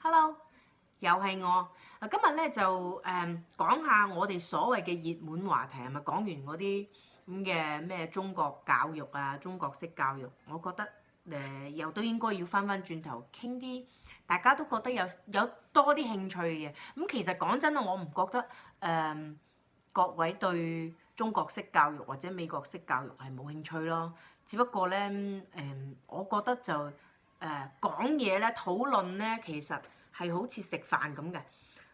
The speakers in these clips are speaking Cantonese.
Hello，又係我。今日咧就講下我哋所謂嘅熱門話題係咪講完嗰啲咁嘅咩中國教育啊、中國式教育，我覺得又都應該要翻轉頭傾啲大家都覺得有多啲興趣嘅。其實講真啊，我唔覺得各位對中國式教育或者美國式教育係冇興趣咯。只不過咧我覺得就講嘢咧、討論咧，其實係好似食飯咁嘅。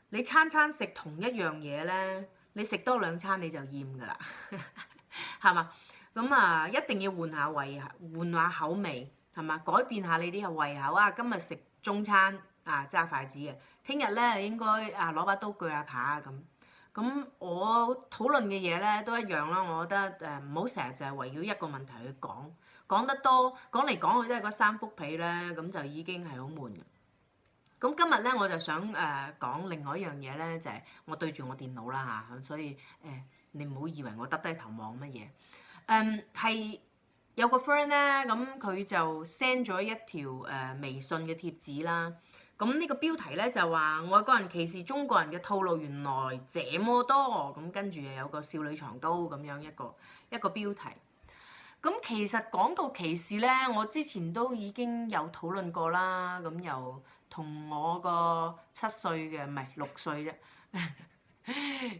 你餐餐食同一樣嘢咧，你食多兩餐你就厭㗎啦，係嘛？一定要換下胃，換下口味，係嘛？改變下你啲胃口啊！今日食中餐啊，揸筷子嘅，聽日咧應該攞把刀鋸下扒啊咁。我討論嘅嘢咧都一樣啦，我覺得唔好成日就係圍繞一個問題去講，講得多講嚟講去都係嗰三幅被咧，咁就已經係好悶嘅。今日咧我就想講另外一樣嘢咧，就係我對住我電腦啦嚇，所以你唔好以為我耷低頭望乜嘢。係有個 friend 咧，咁佢就 send 咗一條微信嘅貼紙啦。呢個標題咧就話外國人歧視中國人嘅套路原來這麼多，咁跟住又有個少女藏刀咁樣一個標題。其實講到歧視咧，我之前都已經有討論過啦。又同我個7歲嘅唔係6歲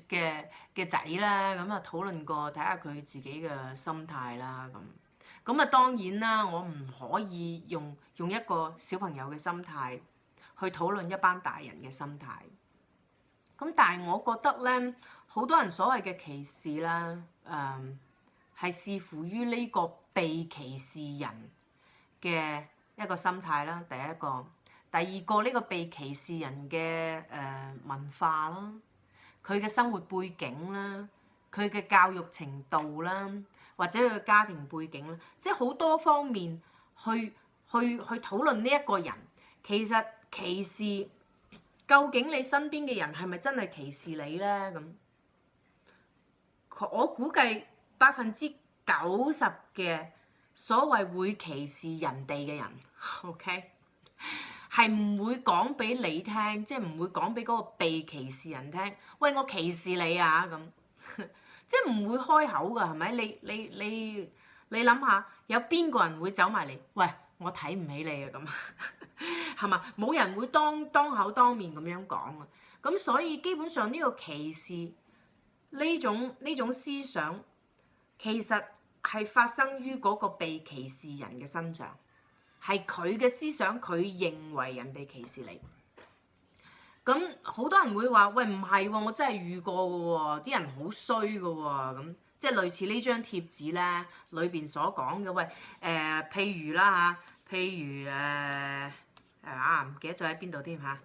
啫嘅仔啦，討論過，睇下佢自己嘅心態啦。當然啦，我唔可以用一個小朋友嘅心態去討論一班大人嘅心態。但係我覺得咧，好多人所謂嘅歧視啦，係視乎於呢個被歧視人嘅一個心態啦，第一個。第二個呢個被歧視人嘅文化啦，佢嘅生活背景啦，佢嘅教育程度啦，或者佢嘅家庭背景啦，即係好多方面去討論呢一個人。其實歧視究竟你身邊嘅人係咪真係歧視你咧？我估計90%嘅所謂會歧視人哋嘅人，OK， 係唔會講俾你聽，即係唔會講俾嗰個被歧視人聽。喂，我歧視你啊咁，即係唔會開口㗎，係咪？你諗下，有邊個人會走埋嚟？喂，我睇唔起你啊咁，係嘛？冇人會當口當面咁樣講啊。所以基本上呢個歧視呢種思想，其實係發生於嗰個被歧視人嘅身上，係佢嘅思想，佢認為人哋歧視你。好多人會話：喂，唔係喎，我真係遇過嘅喎，啲人好衰嘅喎。即係類似呢張貼紙咧，裏邊所講嘅。喂，譬如啦嚇，譬如唔記得咗喺邊度添嚇。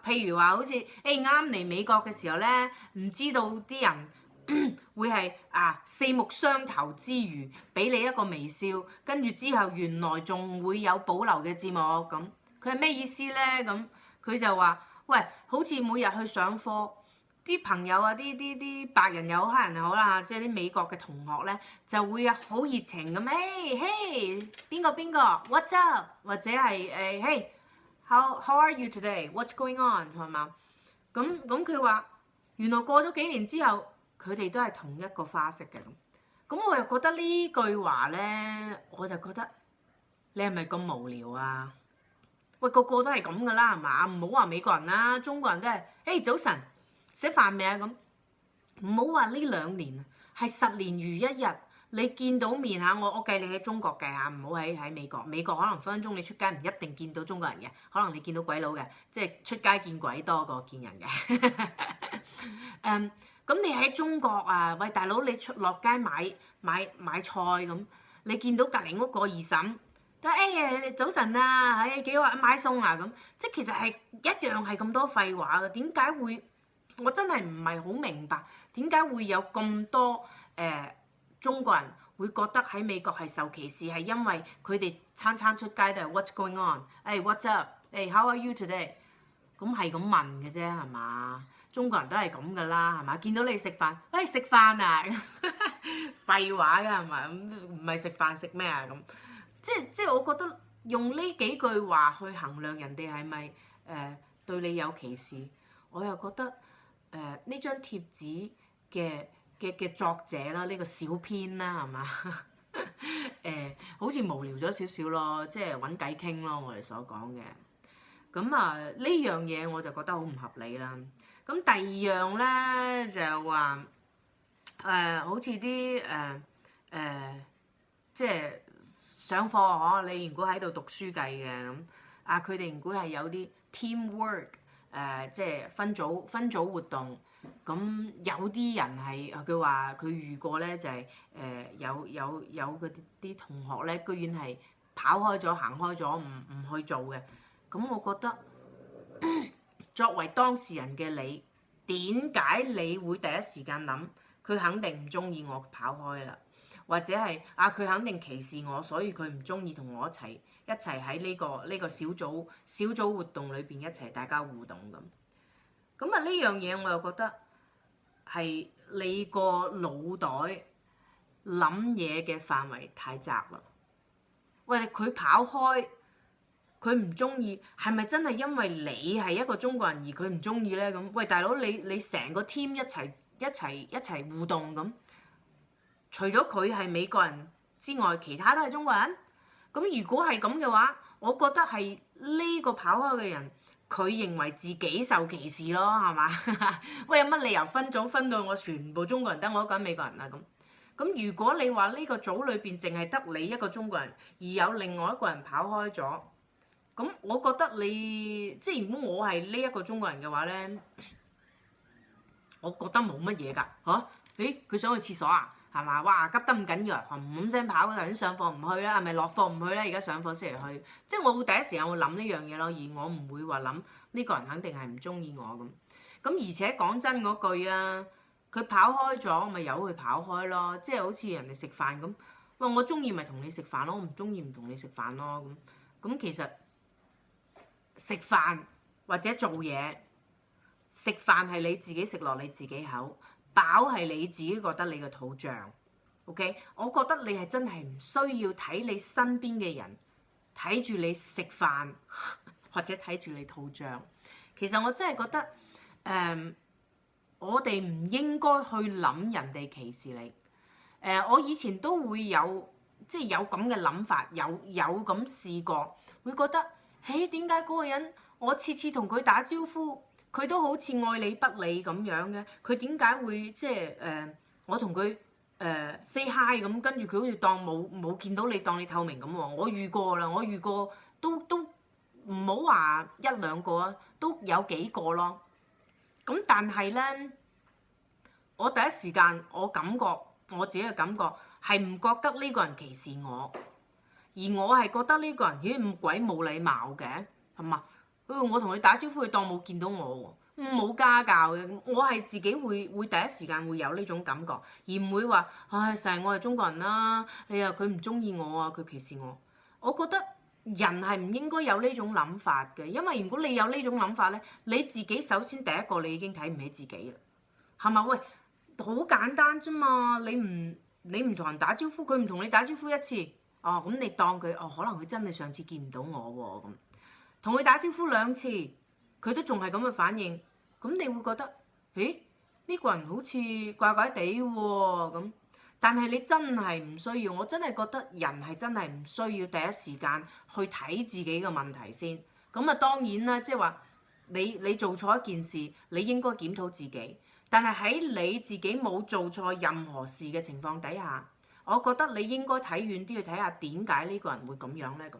譬如話好似啱嚟美國嘅時候咧，唔知道啲人會係四目相投之餘，俾你一個微笑，跟住之後原來仲會有保留嘅節目咁。佢係咩意思咧？佢就話：喂，好似每日去上課，啲朋友啊，啲白人又好，黑人又好啦，即係啲美國嘅同學咧，就會好熱情咁，嘿，邊個，what's up，或者係嘿。How are you today? What's going on？ 係嘛？佢話原來過咗幾年之後，佢哋都係同一個花式嘅咁。我又覺得呢句話咧，我就覺得你係咪咁無聊啊？喂，個個都係咁噶啦，係嘛？唔好話美國人啦，中國人都係，早晨食飯未啊？咁唔好話呢2年啊，係10年如一日。你見到面嚇，我計你喺中國計嚇，唔好喺美國。美國可能分分鐘你出街唔一定見到中國人嘅，可能你見到鬼佬嘅，即係出街見鬼多過見人嘅。咁你喺中國啊？喂，大佬，你落街買菜咁，你見到隔離屋個二嬸，都你早晨啊，幾好啊，買餸啊咁，即係其實係一樣係咁多廢話嘅。點解會？我真係唔係好明白點解會有咁多中國人會覺得喺美國係受歧視，係因為佢哋餐出街都係 What's going on？What's up？How are you today？ 咁係咁問嘅啫，係嘛？中國人都係咁噶啦，係嘛？見到你食飯，喂，食飯啊？廢話㗎係咪？唔係食飯食咩啊？咁即係我覺得用呢幾句話去衡量人哋係咪對你有歧視，我又覺得呢張貼紙嘅作者啦，呢個小編啦，係嘛？好似無聊咗少少咯，即係揾偈傾咯，我哋所講嘅。咁啊，呢樣嘢我就覺得好唔合理啦。咁第二樣咧就係話好似啲即係上課嗬，你如果喺度讀書計嘅咁啊，佢哋如果係有啲 teamwork 即係分組活動，咁有啲人係佢話佢遇過咧，就係有嗰啲同學咧，居然係跑開咗、行開咗，唔去做嘅。咁我覺得作為當事人嘅你，點解你會第一時間諗佢肯定唔中意我跑開啦，或者係佢肯定歧視我，所以佢唔中意同我一齊喺呢個小組活動裏邊一齊大家互動咁。咁啊呢樣嘢我又覺得係你個腦袋諗嘢嘅範圍太窄啦。喂，佢跑開，佢唔中意，係咪真係因為你係一個中國人而佢唔中意咧？咁喂，大佬你成個 team 一齊互動咁，除咗佢係美國人之外，其他都係中國人。咁如果係咁嘅話，我覺得係呢個跑開嘅人，佢認為自己受歧視咯，係嘛？喂，有乜理由分組分到我全部中國人得我一個人美國人啊？咁如果你話呢個組裏邊淨係得你一個中國人，而有另外一個人跑開咗，咁我覺得你即係如果我係呢一個中國人嘅話咧，我覺得冇乜嘢㗎嚇。佢想去廁所啊？係嘛？哇，急得咁緊要啊！冚聲跑，頭先上課唔去啦，係咪落課唔去咧？而家上課先嚟去，即係我會第一時間會諗呢樣嘢咯，而我唔會話諗呢個人肯定係唔中意我咁。咁而且講真嗰句啊，佢跑開咗，咪由佢跑開咯。即係好似人哋食飯咁，喂，我中意咪同你食飯咯，我唔中意唔同你食飯咯咁。咁其實食飯或者做嘢，食飯係你自己食落你自己口。飽係你自己覺得你個肚脹 ，OK？我覺得你係真係唔需要睇你身邊嘅人睇住你食飯，或者睇住你肚脹。其實我真係覺得我哋唔應該去諗人哋歧視你。我以前都會有即係有咁嘅諗法，有咁試過，會覺得，點解嗰個人我次次同佢打招呼，佢都好似愛理不理咁樣嘅，佢點解會即係我同佢say hi 咁，跟住佢好似當冇見到你，當你透明咁喎。我遇過啦，我遇過都唔好話一兩個啊，都有幾個咯。咁但係咧，我第一時間我自己嘅感覺係唔覺得呢個人歧視我，而我係覺得呢個人咁鬼冇禮貌嘅，係嘛？我同佢打招呼，佢當冇見到我喎，冇家教嘅。我係自己會第一時間會有呢種感覺，而唔會話成日我係中國人啦，佢唔中意我啊，佢歧視我。我覺得人係唔應該有呢種諗法嘅，因為如果你有呢種諗法咧，你自己首先第一個你已經睇唔起自己啦，係嘛？喂，好簡單啫嘛，你唔同人打招呼，佢唔同你打招呼一次，咁你當佢可能佢真係上次見唔到我喎咁。同佢打招呼兩次，佢都仲係咁嘅反應，咁你會覺得，呢個人好似怪怪地喎咁。但係你真係唔需要，我真係覺得人係真係唔需要第一時間去睇自己嘅問題先。咁啊當然啦，即係話你做錯一件事，你應該檢討自己。但係喺你自己冇做錯任何事嘅情況底下，我覺得你應該睇遠啲去睇下點解呢個人會咁樣咧咁。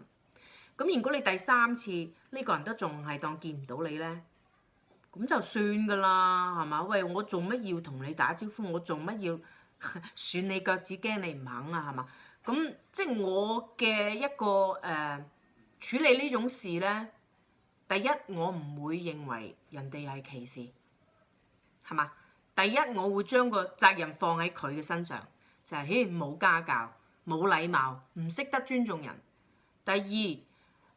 咁如果你第三次呢個人都仲係當見唔到你咧，咁就算㗎啦，係嘛？喂，我做乜要同你打招呼？我做乜要選你腳趾驚你唔肯啊？係嘛？咁即係我嘅一個處理呢種事咧，第一我唔會認為人哋係歧視，係嘛？第一我會將個責任放喺佢嘅身上，就係冇家教、冇禮貌、唔識得尊重人。第二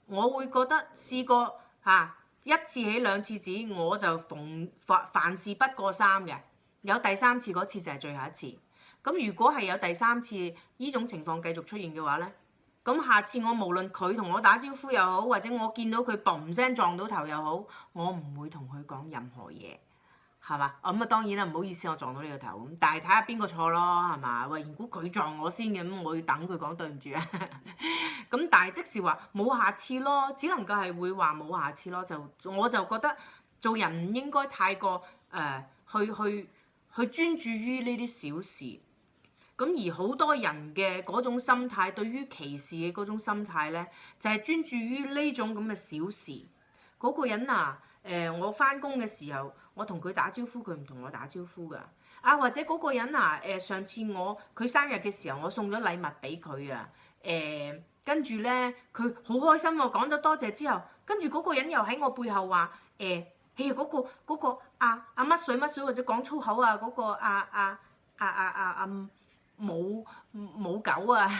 我會覺得試過一次起兩次止，我就凡事不過三嘅。有第三次嗰次就係最後一次。咁如果係有第三次呢種情況繼續出現嘅話咧，咁下次我無論佢同我打招呼又好，或者我見到佢嘣聲撞到頭又好，我唔會同佢講任何嘢。係嘛？咁啊當然啦，唔好意思，我撞到你個頭咁，但係睇下邊個錯咯，係嘛？喂，如果佢撞我先嘅，咁我要等佢講對唔住啊。咁但係即是話冇下次咯，只能夠係會話冇下次咯。我就覺得做人唔應該太過去專注於呢啲小事。咁而好多人嘅嗰種心態，對於歧視嘅嗰種心態咧，就係專注於呢種咁嘅小事。嗰個人啊，我翻工嘅時候，我同佢打招呼，佢唔同我打招呼㗎。啊，或者嗰個人啊，上次佢生日嘅時候，我送咗禮物俾佢啊。跟住咧，佢好開心喎，講咗多謝之後，跟住嗰個人又喺我背後話哎呀嗰個阿乜水乜水，或者講粗口啊，嗰個冇狗啊，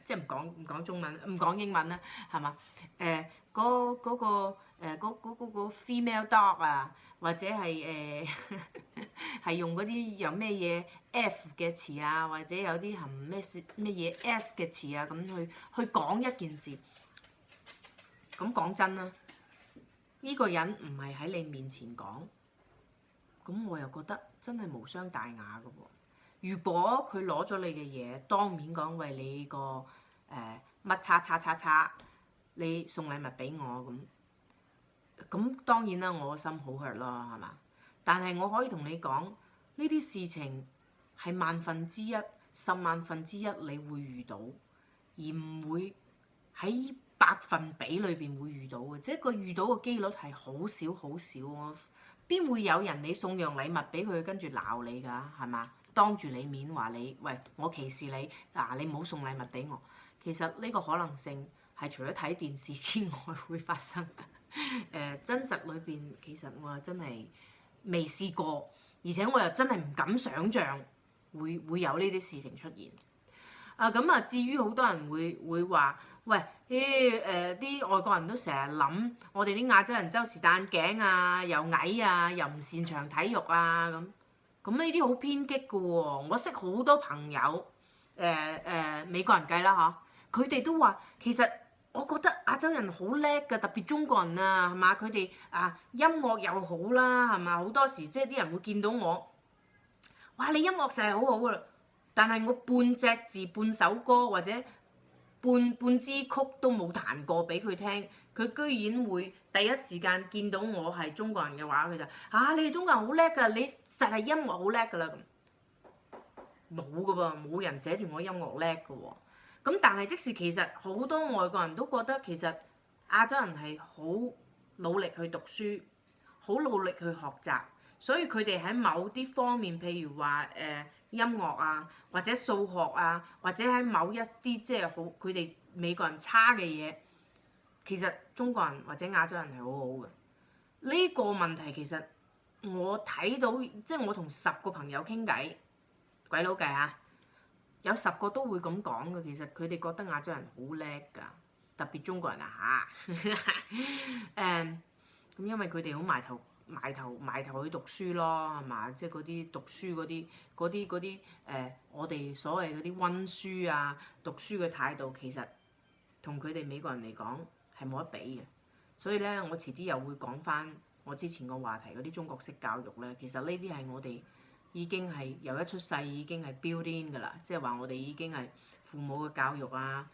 即係唔講中文，唔講英文啦，係嘛？嗰個 female dog 啊，或者係係用嗰啲有咩嘢 F 嘅詞啊，或者有啲含咩嘢 S 嘅詞啊，咁去講一件事。咁講真啦，呢個人唔係喺你面前講，咁我又覺得真係無傷大雅嘅喎。如果佢攞咗你嘅嘢，當面講，喂，你個乜叉叉叉叉，你送禮物俾我咁當然啦，我個心好 hurt 咯，係嘛？但係我可以同你講，呢啲事情係萬分之一、10萬分之一你會遇到，而唔會喺百分比裏邊會遇到嘅，即係個遇到嘅機率係好少好少。我邊會有人你送樣禮物俾佢，跟住鬧你㗎，係嘛？當住你面話你，喂，我歧視你，你唔好送禮物俾我。其實呢個可能性係除咗睇電視之外會發生。真實裏邊其實我真係未試過，而且我又真係唔敢想像會有呢啲事情出現。至於好多人會話，喂，啲外國人都成日諗，我哋啲亞洲人周時戴眼鏡啊，又矮啊，又唔擅長體育啊咁呢啲好偏激嘅喎。我識好多朋友，美國人計啦嗬，佢哋都話其實我覺得亞洲人好叻㗎，特別中國人啊，係嘛？佢哋音樂又好啦，係嘛？好多時即係啲人會見到我，哇！你音樂實係好好㗎啦，但係我半隻字、半首歌或者半支曲都冇彈過俾佢聽，佢居然會第一時間見到我係中國人嘅話，佢就你哋中國人好叻㗎，你實係音樂好叻㗎啦咁。冇㗎噃，冇人寫住我音樂叻㗎喎。咁但係即使其實好多外國人都覺得其實亞洲人係好努力去讀書，好努力去學習，所以佢哋喺某啲方面，譬如話音樂啊，或者數學啊，或者喺某一啲即係好佢哋美國人差嘅嘢，其實中國人或者亞洲人係好好嘅。呢個問題其實我睇到，即係我同10個朋友傾偈，鬼佬計嚇，有10個都會咁講嘅。其實佢哋覺得亞洲人好叻㗎，特別中國人啊嚇。咁因為佢哋好埋頭去讀書咯，係嘛？即係嗰啲讀書嗰啲我哋所謂嗰啲溫書啊、讀書嘅態度，其實同佢哋美國人嚟講係冇得比嘅。所以咧，我遲啲又會講翻我之前個話題嗰啲中國式教育咧。其實呢啲係我哋已經係由一出世已經係 build in 㗎啦，即係話我哋已經係父母嘅教育啊、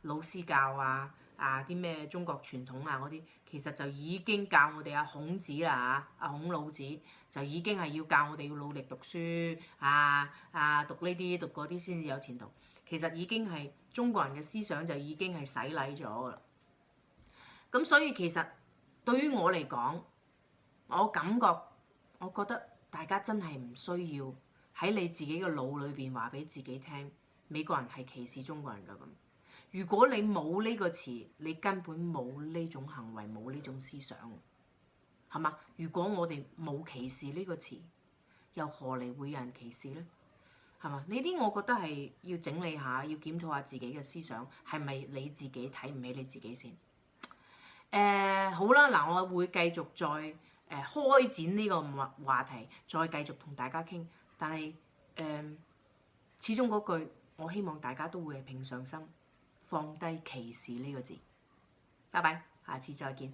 老師教啊、啲咩中國傳統啊嗰啲，其實就已經教我哋孔子啦孔老子就已經係要教我哋要努力讀書讀呢啲讀嗰啲先至有前途。其實已經係中國人嘅思想就已經係洗禮咗㗎啦。咁所以其實對於我嚟講，我覺得大家真係唔需要喺你自己嘅腦裏邊話俾自己聽，美國人係歧視中國人㗎咁。如果你冇呢個詞，你根本冇呢種行為，冇呢種思想，係嘛？如果我哋冇歧視呢個詞，又何嚟會有人歧視呢？係嘛？呢啲我覺得係要整理下，要檢討下自己嘅思想，係咪你自己睇唔起你自己先？好啦，嗱，我會繼續再開展呢個話題，再繼續同大家傾。但係始終嗰句，我希望大家都會係平常心，放低歧視呢個字。拜拜，下次再見。